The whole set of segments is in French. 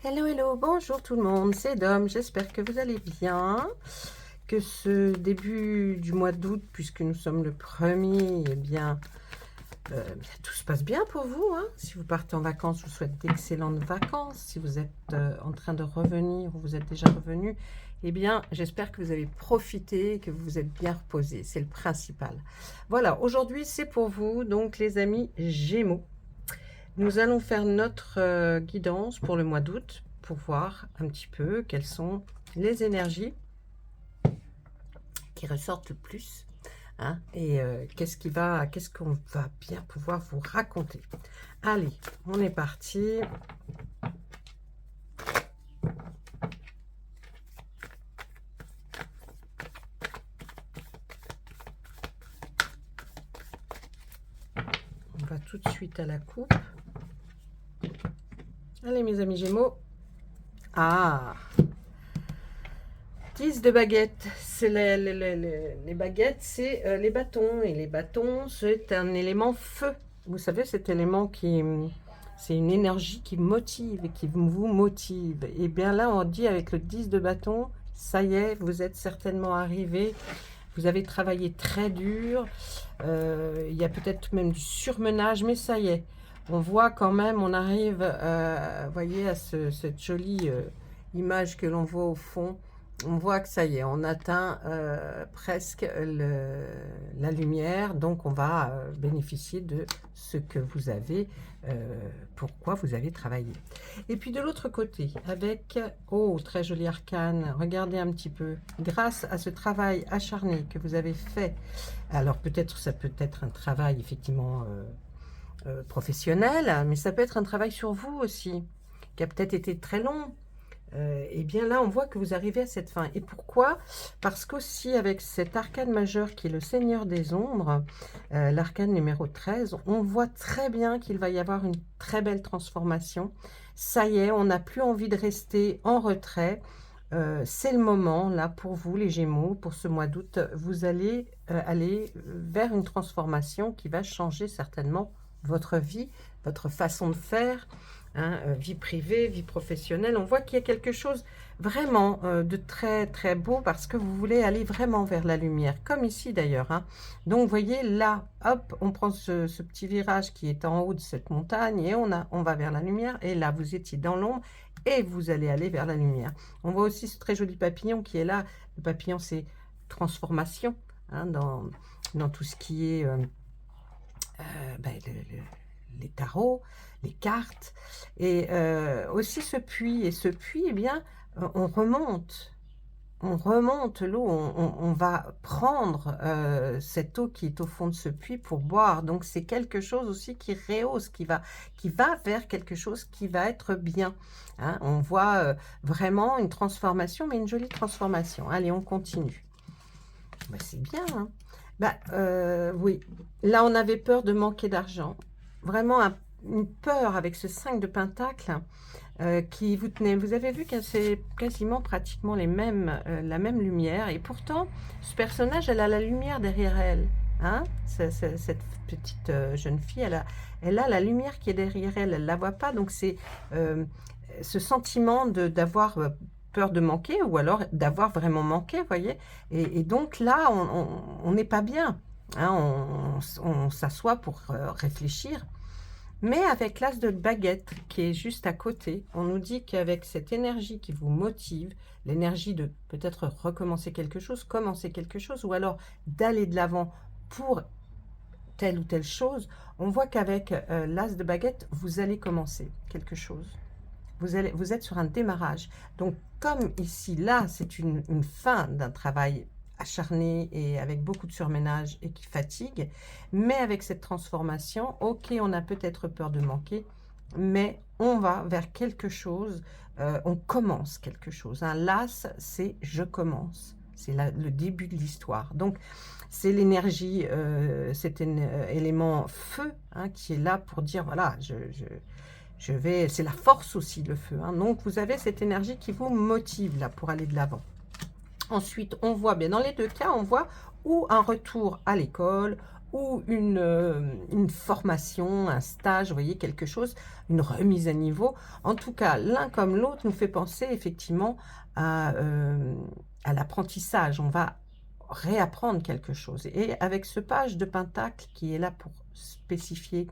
Hello, hello, bonjour tout le monde, c'est Dom, j'espère que vous allez bien, que ce début du mois d'août, puisque nous sommes le 1er, eh bien, tout se passe bien pour vous, hein. Si vous partez en vacances, je vous souhaite d'excellentes vacances. Si vous êtes en train de revenir ou vous êtes déjà revenu, eh bien, j'espère que vous avez profité, que vous vous êtes bien reposé, c'est le principal. Voilà, aujourd'hui, c'est pour vous, donc les amis Gémeaux. Nous allons faire notre guidance pour le mois d'août pour voir un petit peu quelles sont les énergies qui ressortent le plus, hein, et qu'est-ce qu'on va bien pouvoir vous raconter. Allez, on est parti. On va tout de suite à la coupe. Allez mes amis Gémeaux. Ah, 10 de baguettes, c'est les baguettes, c'est les bâtons. Et les bâtons, c'est un élément feu. Vous savez, cet élément qui... C'est une énergie qui motive et qui vous motive. Et bien là, on dit avec le 10 de bâton, ça y est, vous êtes certainement arrivé. Vous avez travaillé très dur. Il y a peut-être même du surmenage, mais ça y est. On voit quand même, on arrive, vous voyez, à cette jolie image que l'on voit au fond. On voit que ça y est, on atteint presque la lumière, donc on va bénéficier de ce que vous avez, pourquoi vous avez travaillé. Et puis de l'autre côté, avec, oh, très joli arcane, regardez un petit peu, grâce à ce travail acharné que vous avez fait, alors peut-être ça peut être un travail effectivement professionnel, mais ça peut être un travail sur vous aussi, qui a peut-être été très long. Et bien là, on voit que vous arrivez à cette fin. Et pourquoi? Parce qu'aussi, avec cet arcane majeur qui est le Seigneur des Ombres, l'arcane numéro 13, on voit très bien qu'il va y avoir une très belle transformation. Ça y est, on n'a plus envie de rester en retrait. C'est le moment, là, pour vous, les Gémeaux, pour ce mois d'août. Vous allez aller vers une transformation qui va changer certainement votre vie, votre façon de faire, hein, vie privée, vie professionnelle. On voit qu'il y a quelque chose vraiment de très très beau parce que vous voulez aller vraiment vers la lumière, comme ici d'ailleurs, hein. Donc vous voyez là, hop, on prend ce petit virage qui est en haut de cette montagne et on va vers la lumière. Et là, vous étiez dans l'ombre et vous allez aller vers la lumière. On voit aussi ce très joli papillon qui est là. Le papillon, c'est transformation, hein, dans tout ce qui est... ben, les tarots, les cartes, et aussi ce puits. Et ce puits, eh bien, on remonte l'eau, on va prendre cette eau qui est au fond de ce puits pour boire. Donc c'est quelque chose aussi qui rehausse, qui va vers quelque chose qui va être bien, hein. On voit vraiment une transformation, mais une jolie transformation. Allez, on continue. Ben, c'est bien, hein. Bah, oui, là on avait peur de manquer d'argent, vraiment une peur avec ce 5 de pentacle qui vous tenait. Vous avez vu que c'est quasiment pratiquement la même lumière, et pourtant ce personnage, elle a la lumière derrière elle, hein. Cette petite jeune fille, elle a la lumière qui est derrière elle, elle la voit pas. Donc c'est ce sentiment d'avoir peur de manquer, ou alors d'avoir vraiment manqué, vous voyez. Et donc là, on n'est pas bien, hein, on s'assoit pour réfléchir. Mais avec l'as de baguette qui est juste à côté, on nous dit qu'avec cette énergie qui vous motive, l'énergie de peut-être recommencer quelque chose, commencer quelque chose, ou alors d'aller de l'avant pour telle ou telle chose, on voit qu'avec l'as de baguette, vous allez commencer quelque chose. Vous êtes sur un démarrage. Donc, comme ici, là, c'est une fin d'un travail acharné et avec beaucoup de surménage et qui fatigue, mais avec cette transformation, ok, on a peut-être peur de manquer, mais on va vers quelque chose, on commence quelque chose. Un las, c'est je commence. C'est le début de l'histoire. Donc, c'est l'énergie, cet élément feu, hein, qui est là pour dire, voilà, c'est la force aussi, le feu, hein. Donc, vous avez cette énergie qui vous motive là pour aller de l'avant. Ensuite, on voit, bien dans les deux cas, on voit ou un retour à l'école, ou une formation, un stage, vous voyez, quelque chose, une remise à niveau. En tout cas, l'un comme l'autre nous fait penser effectivement à l'apprentissage. On va réapprendre quelque chose. Et avec ce page de Pentacle qui est là pour spécifier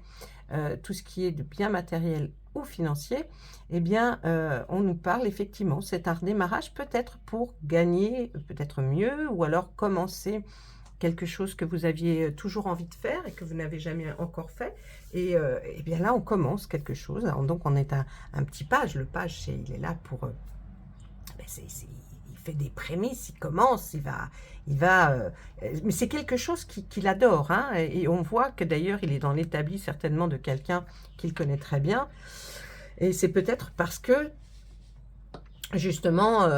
tout ce qui est de bien matériel ou financier, eh bien, on nous parle effectivement, c'est un redémarrage peut-être pour gagner, peut-être mieux, ou alors commencer quelque chose que vous aviez toujours envie de faire et que vous n'avez jamais encore fait. Et bien là, on commence quelque chose. Alors, donc, on est un petit page. Le page, il est là pour... il fait des prémices, il commence, mais c'est quelque chose qu'il adore, hein, et on voit que d'ailleurs il est dans l'établi certainement de quelqu'un qu'il connaît très bien, et c'est peut-être parce que justement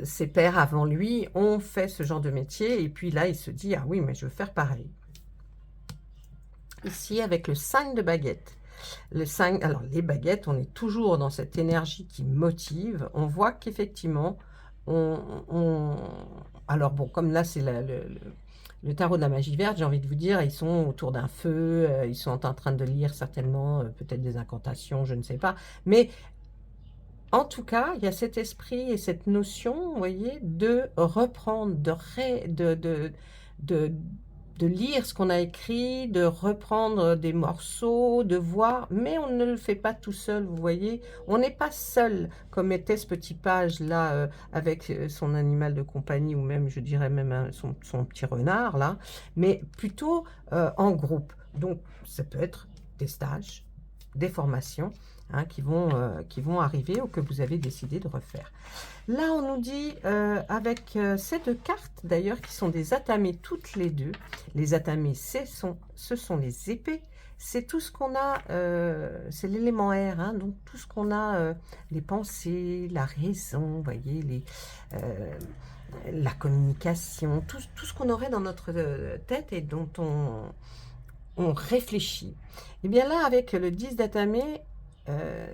ses pairs avant lui ont fait ce genre de métier, et puis là il se dit, ah oui, mais je veux faire pareil. Ici avec le 5 de baguette. Le 5, alors les baguettes, on est toujours dans cette énergie qui motive. On voit qu'effectivement, alors bon, comme là c'est le tarot de la magie verte, j'ai envie de vous dire, ils sont autour d'un feu, ils sont en train de lire certainement peut-être des incantations, je ne sais pas. Mais en tout cas, il y a cet esprit et cette notion, vous voyez, de reprendre, de lire ce qu'on a écrit, de reprendre des morceaux, de voir, mais on ne le fait pas tout seul, vous voyez. On n'est pas seul, comme était ce petit page-là, avec son animal de compagnie, ou même, je dirais même son petit renard, là, mais plutôt en groupe. Donc, ça peut être des stages, des formations, hein, qui vont arriver ou que vous avez décidé de refaire. Là, on nous dit, avec ces deux cartes, d'ailleurs, qui sont des atamés toutes les deux. Les atamés, ce sont les épées. C'est tout ce qu'on a, c'est l'élément air, hein, donc tout ce qu'on a, les pensées, la raison, vous voyez, la communication, tout ce qu'on aurait dans notre tête et dont on réfléchit. Et bien là, avec le 10 d'atamé,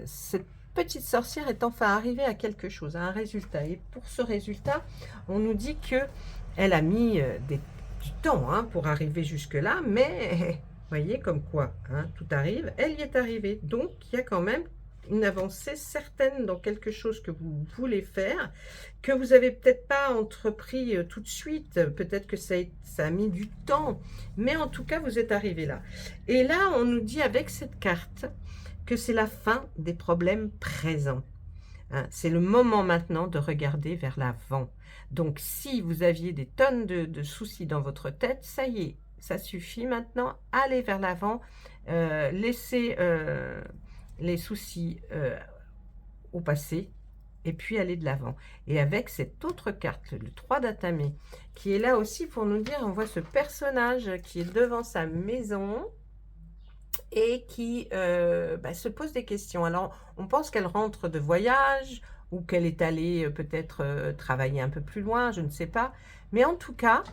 cette petite sorcière est enfin arrivée à quelque chose, à un résultat. Et pour ce résultat, on nous dit que elle a mis du temps, hein, pour arriver jusque-là, mais voyez comme quoi, hein, tout arrive, elle y est arrivée. Donc, il y a quand même une avancée certaine dans quelque chose que vous voulez faire, que vous n'avez peut-être pas entrepris tout de suite, peut-être que ça a mis du temps, mais en tout cas, vous êtes arrivé là. Et là, on nous dit avec cette carte que c'est la fin des problèmes présents. Hein, c'est le moment maintenant de regarder vers l'avant. Donc, si vous aviez des tonnes de soucis dans votre tête, ça y est, ça suffit maintenant. Allez vers l'avant, laissez les soucis au passé, et puis aller de l'avant. Et avec cette autre carte, le 3 d'atamé, qui est là aussi pour nous dire, on voit ce personnage qui est devant sa maison, et qui se pose des questions. Alors, on pense qu'elle rentre de voyage, ou qu'elle est allée peut-être travailler un peu plus loin, je ne sais pas. Mais en tout cas,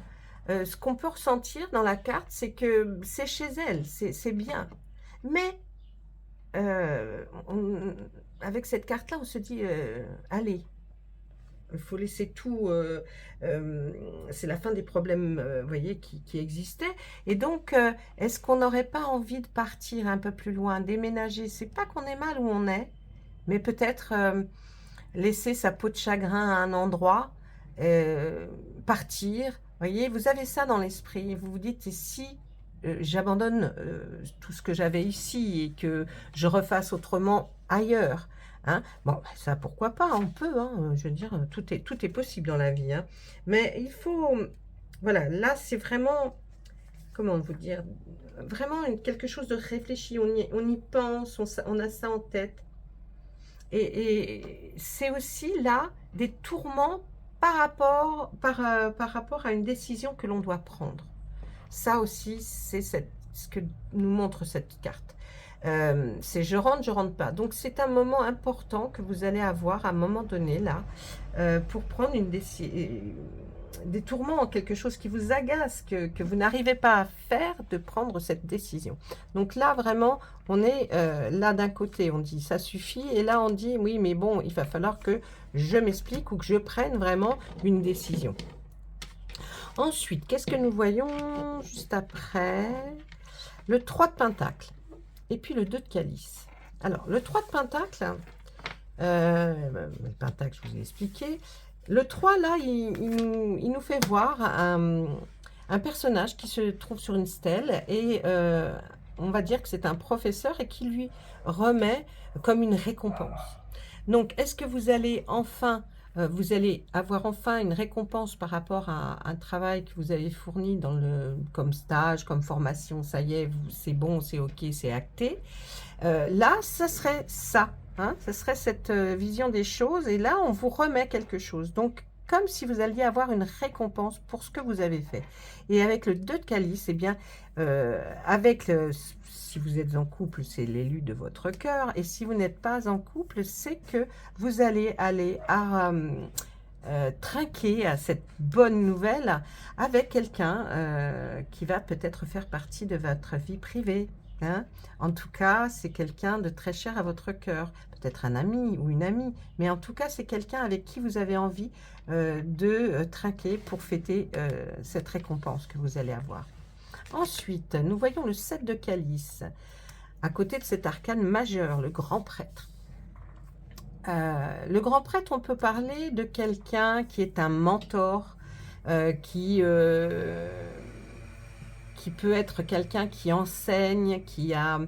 ce qu'on peut ressentir dans la carte, c'est que c'est chez elle, c'est bien. Mais avec cette carte-là, on se dit, allez, il faut laisser tout, c'est la fin des problèmes, vous voyez, qui existaient. Et donc, est-ce qu'on n'aurait pas envie de partir un peu plus loin, déménager? C'est pas qu'on est mal où on est, mais peut-être laisser sa peau de chagrin à un endroit, partir. Vous voyez, vous avez ça dans l'esprit. Vous vous dites, et si j'abandonne tout ce que j'avais ici et que je refasse autrement ailleurs? Hein, bon, ça, pourquoi pas, on peut, hein, je veux dire, tout est possible dans la vie, hein, mais il faut, voilà, là, c'est vraiment, comment vous dire, vraiment quelque chose de réfléchi, on y pense, on a ça en tête, et c'est aussi là des tourments par rapport à une décision que l'on doit prendre. Ça aussi, c'est ce que nous montre cette carte. C'est je rentre pas. Donc, c'est un moment important que vous allez avoir à un moment donné, là, pour prendre une décision, des tourments, quelque chose qui vous agace, que vous n'arrivez pas à faire, de prendre cette décision. Donc là, vraiment, on est là d'un côté, on dit ça suffit, et là, on dit oui, mais bon, il va falloir que je m'explique ou que je prenne vraiment une décision. Ensuite, qu'est-ce que nous voyons juste après? Le 3 de Pentacle et puis le 2 de Calice. Alors, le 3 de Pentacle, le Pentacle, je vous ai expliqué. Le 3, là, il nous fait voir un personnage qui se trouve sur une stèle et on va dire que c'est un professeur et qui lui remet comme une récompense. Donc, est-ce que vous allez enfin, vous allez avoir enfin une récompense par rapport à un travail que vous avez fourni comme stage, comme formation, ça y est, c'est bon, c'est ok, c'est acté. Là, ça serait ça, hein, ça serait cette vision des choses, et là, on vous remet quelque chose. Donc, comme si vous alliez avoir une récompense pour ce que vous avez fait. Et avec le 2 de Calice, eh bien, si vous êtes en couple, c'est l'élu de votre cœur. Et si vous n'êtes pas en couple, c'est que vous allez aller trinquer à cette bonne nouvelle avec quelqu'un qui va peut-être faire partie de votre vie privée. Hein. En tout cas, c'est quelqu'un de très cher à votre cœur, peut-être un ami ou une amie, mais en tout cas, c'est quelqu'un avec qui vous avez envie de trinquer pour fêter cette récompense que vous allez avoir. Ensuite, nous voyons le 7 de Calice, à côté de cet arcane majeur, le grand prêtre. Le grand prêtre, on peut parler de quelqu'un qui est un mentor, qui peut être quelqu'un qui enseigne, qui a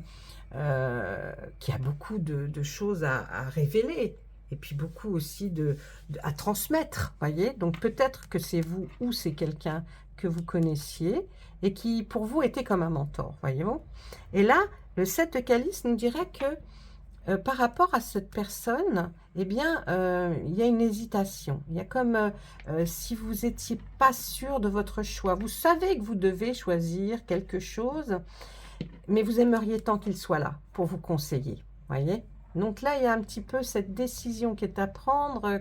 beaucoup de choses à révéler, et puis beaucoup aussi à transmettre, voyez. Donc peut-être que c'est vous ou c'est quelqu'un que vous connaissiez, et qui pour vous était comme un mentor, voyez-vous. Et là, le 7 de Calice nous dirait que par rapport à cette personne, eh bien, il y a une hésitation. Il y a comme si vous n'étiez pas sûr de votre choix. Vous savez que vous devez choisir quelque chose, mais vous aimeriez tant qu'il soit là pour vous conseiller. Voyez? Donc là, il y a un petit peu cette décision qui est à prendre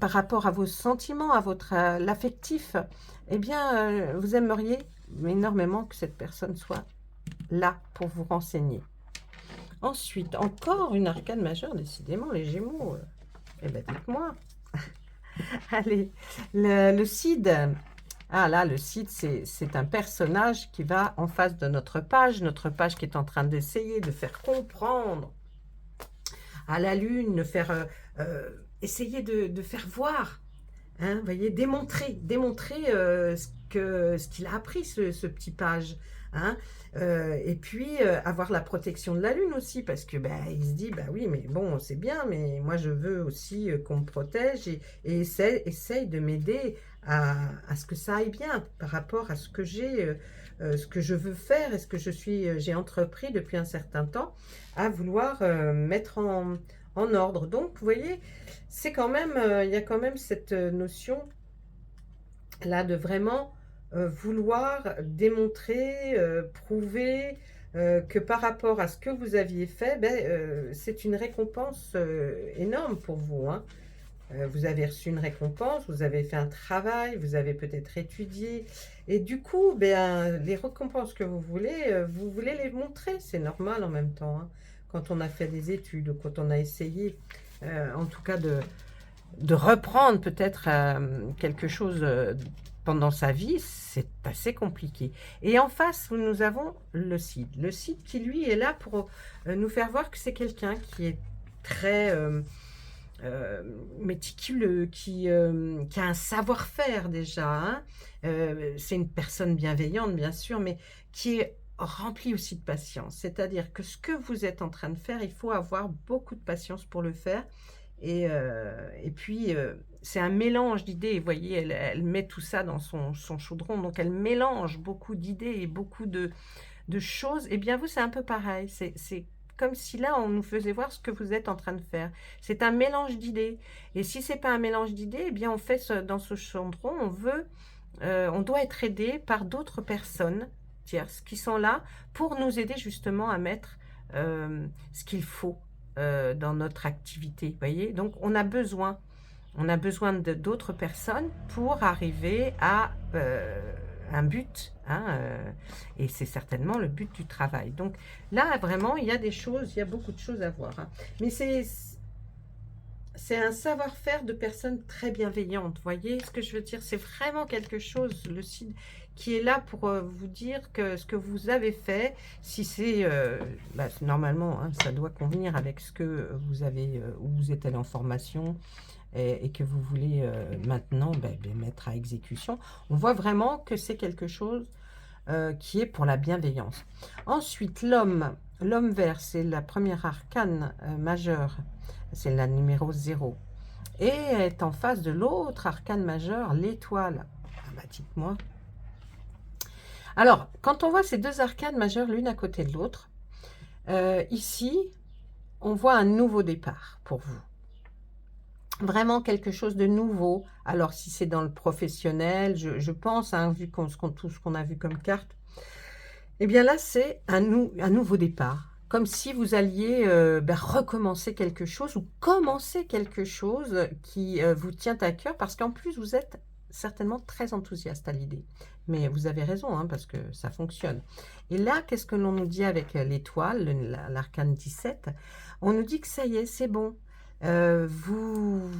par rapport à vos sentiments, à l'affectif. Eh bien, vous aimeriez énormément que cette personne soit là pour vous renseigner. Ensuite, encore une arcane majeure, décidément, les Gémeaux. Eh bien, dites-moi. Allez, le Cid. Ah là, le Cid, c'est un personnage qui va en face de notre page qui est en train d'essayer de faire comprendre à la Lune, essayer de faire voir, hein, vous voyez, démontrer ce qu'il a appris, ce petit page. Hein, et puis avoir la protection de la Lune aussi, parce que il se dit, oui, mais bon, c'est bien, mais moi je veux aussi qu'on me protège, et essaye de m'aider à ce que ça aille bien par rapport à ce que ce que je veux faire, et ce que j'ai entrepris depuis un certain temps à vouloir mettre en ordre. Donc vous voyez, c'est quand même, il y a quand même cette notion là de vraiment vouloir démontrer, prouver que par rapport à ce que vous aviez fait, c'est une récompense énorme pour vous. Hein. Vous avez reçu une récompense, vous avez fait un travail, vous avez peut-être étudié. Et du coup, les récompenses que vous voulez les montrer. C'est normal en même temps. Hein. Quand on a fait des études, ou quand on a essayé, en tout cas, de reprendre peut-être quelque chose pendant sa vie, c'est assez compliqué. Et en face, nous avons le Cid. Le Cid qui, lui, est là pour nous faire voir que c'est quelqu'un qui est très méticuleux, qui a un savoir-faire déjà. Hein. C'est une personne bienveillante, bien sûr, mais qui est remplie aussi de patience. C'est-à-dire que ce que vous êtes en train de faire, il faut avoir beaucoup de patience pour le faire. Et puis, c'est un mélange d'idées. Vous voyez, elle met tout ça dans son chaudron. Donc, elle mélange beaucoup d'idées et beaucoup de choses. Et bien, vous, c'est un peu pareil. C'est comme si là, on nous faisait voir ce que vous êtes en train de faire. C'est un mélange d'idées. Et si ce n'est pas un mélange d'idées, eh bien, on fait dans ce chaudron, on doit être aidé par d'autres personnes tierces qui sont là pour nous aider justement à mettre ce qu'il faut dans notre activité, vous voyez. Donc on a besoin d'autres personnes pour arriver à un but, hein, et c'est certainement le but du travail. Donc là vraiment il y a beaucoup de choses à voir, hein. Mais c'est un savoir-faire de personnes très bienveillantes. Vous voyez ce que je veux dire? C'est vraiment quelque chose, le site, qui est là pour vous dire que ce que vous avez fait, si c'est, bah, normalement, hein, ça doit convenir avec ce que vous avez, où vous êtes allé en formation et que vous voulez maintenant mettre à exécution. On voit vraiment que c'est quelque chose qui est pour la bienveillance. Ensuite, l'homme. L'homme vert, c'est la première arcane majeure. C'est la numéro 0. Et est en face de l'autre arcane majeure, l'étoile. Ah bah dites-moi. Alors, quand on voit ces deux arcanes majeures l'une à côté de l'autre, ici, on voit un nouveau départ pour vous. Vraiment quelque chose de nouveau. Alors, si c'est dans le professionnel, je pense, hein, vu tout ce qu'on a vu comme carte, eh bien là, c'est un nouveau départ. Comme si vous alliez recommencer quelque chose ou commencer quelque chose qui vous tient à cœur, parce qu'en plus, vous êtes certainement très enthousiaste à l'idée. Mais vous avez raison, hein, parce que ça fonctionne. Et là, qu'est-ce que l'on nous dit avec l'étoile, l'arcane 17? On nous dit que ça y est, c'est bon. Vous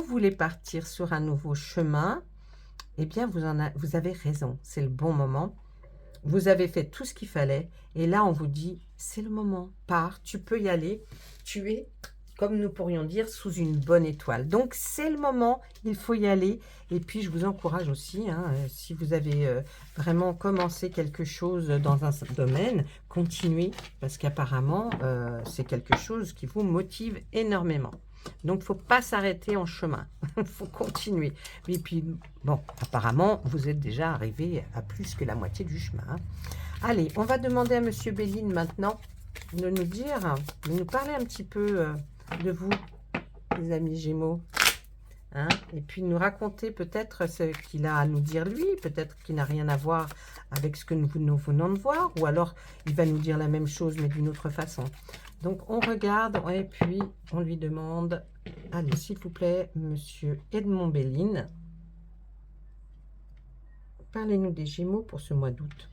voulez partir sur un nouveau chemin. Eh bien, vous avez raison, c'est le bon moment. Vous avez fait tout ce qu'il fallait. Et là, on vous dit, c'est le moment. Pars, tu peux y aller. Tu es, comme nous pourrions dire, sous une bonne étoile. Donc, c'est le moment. Il faut y aller. Et puis, je vous encourage aussi, hein, si vous avez vraiment commencé quelque chose dans un domaine, continuez. Parce qu'apparemment, c'est quelque chose qui vous motive énormément. Donc, il ne faut pas s'arrêter en chemin. Il faut continuer. Et puis, bon, apparemment, vous êtes déjà arrivé à plus que la moitié du chemin. Hein. Allez, on va demander à Monsieur Béline maintenant de nous dire, de nous parler un petit peu de vous, les amis Gémeaux. Hein, et puis nous raconter peut-être ce qu'il a à nous dire lui, peut-être qu'il n'a rien à voir avec ce que nous venons de voir, ou alors il va nous dire la même chose mais d'une autre façon. Donc on regarde et puis on lui demande, allez s'il vous plaît, Monsieur Edmond Béline, parlez-nous des Gémeaux pour ce mois d'août.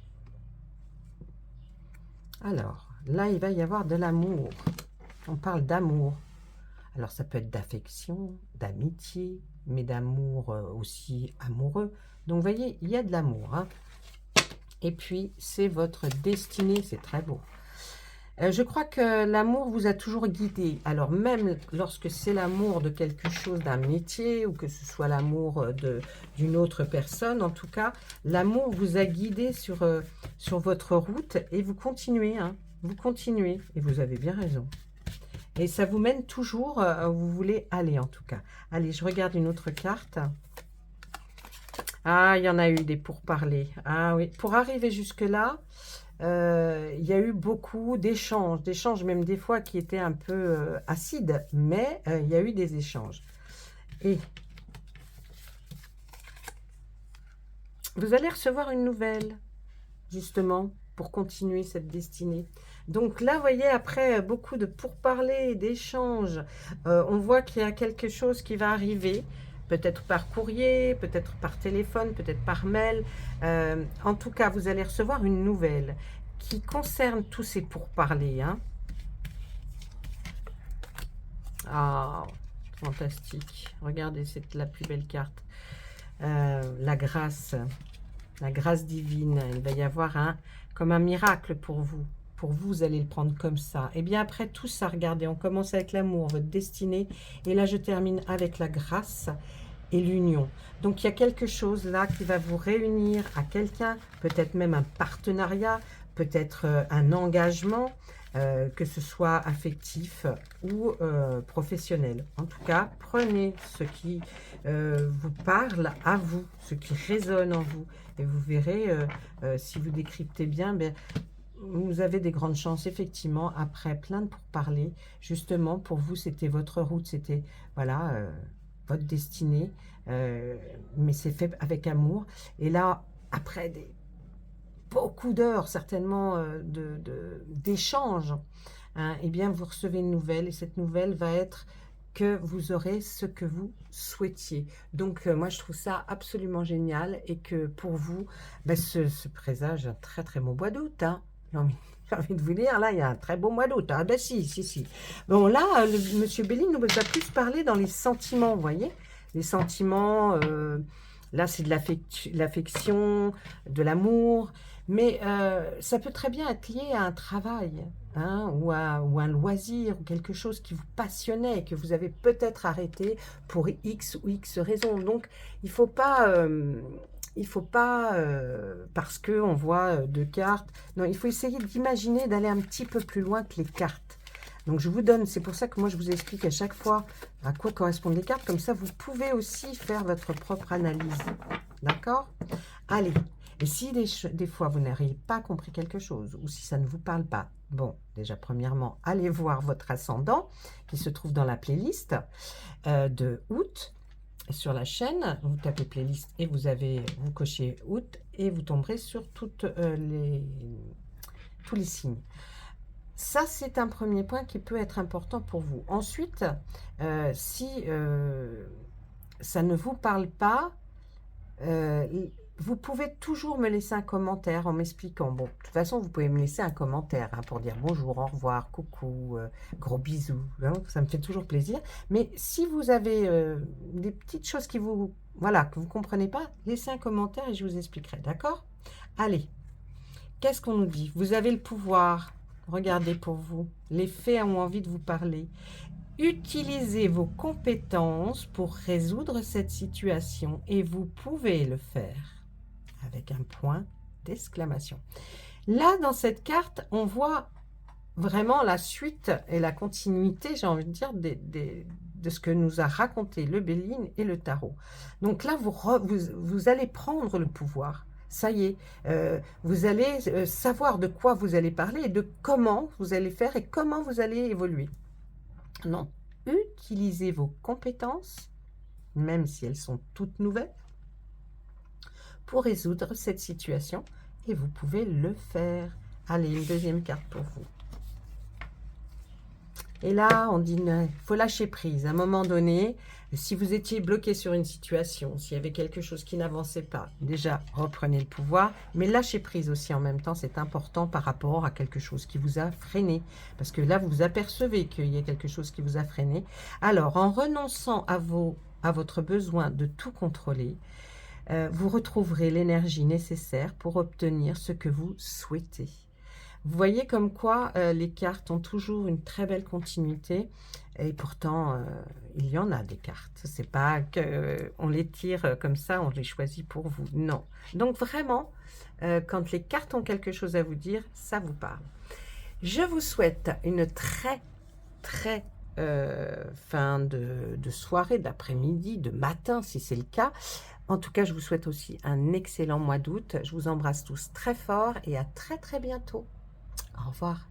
Alors, là il va y avoir de l'amour, on parle d'amour. Alors, ça peut être d'affection, d'amitié, mais d'amour aussi amoureux. Donc, vous voyez, il y a de l'amour. Hein. Et puis, c'est votre destinée. C'est très beau. Je crois que l'amour vous a toujours guidé. Alors, même lorsque c'est l'amour de quelque chose, d'un métier, ou que ce soit l'amour d'une autre personne, en tout cas, l'amour vous a guidé sur votre route et vous continuez. Hein. Vous continuez. Et vous avez bien raison. Et ça vous mène toujours où vous voulez aller, en tout cas. Allez, je regarde une autre carte. Ah, il y en a eu des pourparlers. Ah oui, pour arriver jusque-là, il y a eu beaucoup d'échanges même des fois qui étaient un peu acides, mais il y a eu des échanges. Et vous allez recevoir une nouvelle, justement, pour continuer cette destinée. Donc là, vous voyez, après beaucoup de pourparlers, d'échanges, on voit qu'il y a quelque chose qui va arriver, peut-être par courrier, peut-être par téléphone, peut-être par mail. En tout cas, vous allez recevoir une nouvelle qui concerne tous ces pourparlers. Hein. Ah, fantastique. Regardez, c'est la plus belle carte. La grâce divine. Il va y avoir comme un miracle pour vous. Pour vous, vous allez le prendre comme ça. Et bien après tout ça, regardez, on commence avec l'amour, votre destinée. Et là, je termine avec la grâce et l'union. Donc, il y a quelque chose là qui va vous réunir à quelqu'un, peut-être même un partenariat, peut-être un engagement, que ce soit affectif ou professionnel. En tout cas, prenez ce qui vous parle à vous, ce qui résonne en vous. Et vous verrez, si vous décryptez bien, vous avez des grandes chances, effectivement, après plein de pourparlers. Justement, pour vous, c'était votre route, c'était, voilà, votre destinée. Mais c'est fait avec amour. Et là, après beaucoup d'heures, certainement, d'échanges, hein, eh bien, vous recevez une nouvelle. Et cette nouvelle va être que vous aurez ce que vous souhaitiez. Donc, moi, je trouve ça absolument génial. Et que pour vous, se présage un très, très beau mois d'août, hein. J'ai envie, j'ai envie de vous dire, là, il y a un très beau mois d'août. Ah ben si, si, si. Bon, là, Monsieur Belli nous a plus parlé dans les sentiments, vous voyez. Les sentiments, là, c'est de l'affection, de l'amour. Mais ça peut très bien être lié à un travail, hein, ou un loisir, ou quelque chose qui vous passionnait, que vous avez peut-être arrêté pour X ou X raisons. Donc, il ne faut pas... parce qu'on voit deux cartes, non, il faut essayer d'imaginer d'aller un petit peu plus loin que les cartes. Donc je vous donne, c'est pour ça que moi je vous explique à chaque fois à quoi correspondent les cartes, comme ça vous pouvez aussi faire votre propre analyse. D'accord? Allez, et si des fois vous n'avez pas compris quelque chose, ou si ça ne vous parle pas, bon, déjà premièrement, allez voir votre ascendant, qui se trouve dans la playlist de août, sur la chaîne, vous tapez playlist et vous cochez août et vous tomberez sur tous les signes. Ça, c'est un premier point qui peut être important pour vous. Ensuite, si ça ne vous parle pas, vous pouvez toujours me laisser un commentaire en m'expliquant. Bon, de toute façon, vous pouvez me laisser un commentaire hein, pour dire bonjour, au revoir, coucou, gros bisous. Hein, ça me fait toujours plaisir. Mais si vous avez des petites choses qui vous, voilà, que vous ne comprenez pas, laissez un commentaire et je vous expliquerai. D'accord? Allez, qu'est-ce qu'on nous dit? Vous avez le pouvoir. Regardez pour vous. Les faits ont envie de vous parler. Utilisez vos compétences pour résoudre cette situation et vous pouvez le faire. Avec un point d'exclamation. Là, dans cette carte, on voit vraiment la suite et la continuité, j'ai envie de dire, de ce que nous a raconté le Béline et le tarot. Donc là, vous allez prendre le pouvoir. Ça y est, vous allez savoir de quoi vous allez parler et de comment vous allez faire et comment vous allez évoluer. Non, utilisez vos compétences, même si elles sont toutes nouvelles, pour résoudre cette situation et vous pouvez le faire. Allez, une deuxième carte pour vous. Et là, on dit, il faut lâcher prise. À un moment donné, si vous étiez bloqué sur une situation, s'il y avait quelque chose qui n'avançait pas, déjà, reprenez le pouvoir, mais lâchez prise aussi en même temps, c'est important par rapport à quelque chose qui vous a freiné. Parce que là, vous vous apercevez qu'il y a quelque chose qui vous a freiné. Alors, en renonçant à votre besoin de tout contrôler, vous retrouverez l'énergie nécessaire pour obtenir ce que vous souhaitez. Vous voyez comme quoi les cartes ont toujours une très belle continuité et pourtant il y en a des cartes. C'est pas qu'on les tire comme ça, on les choisit pour vous. Non. Donc vraiment, quand les cartes ont quelque chose à vous dire, ça vous parle. Je vous souhaite une très fin de soirée, d'après-midi, de matin si c'est le cas. En tout cas, je vous souhaite aussi un excellent mois d'août. Je vous embrasse tous très fort et à très bientôt. Au revoir.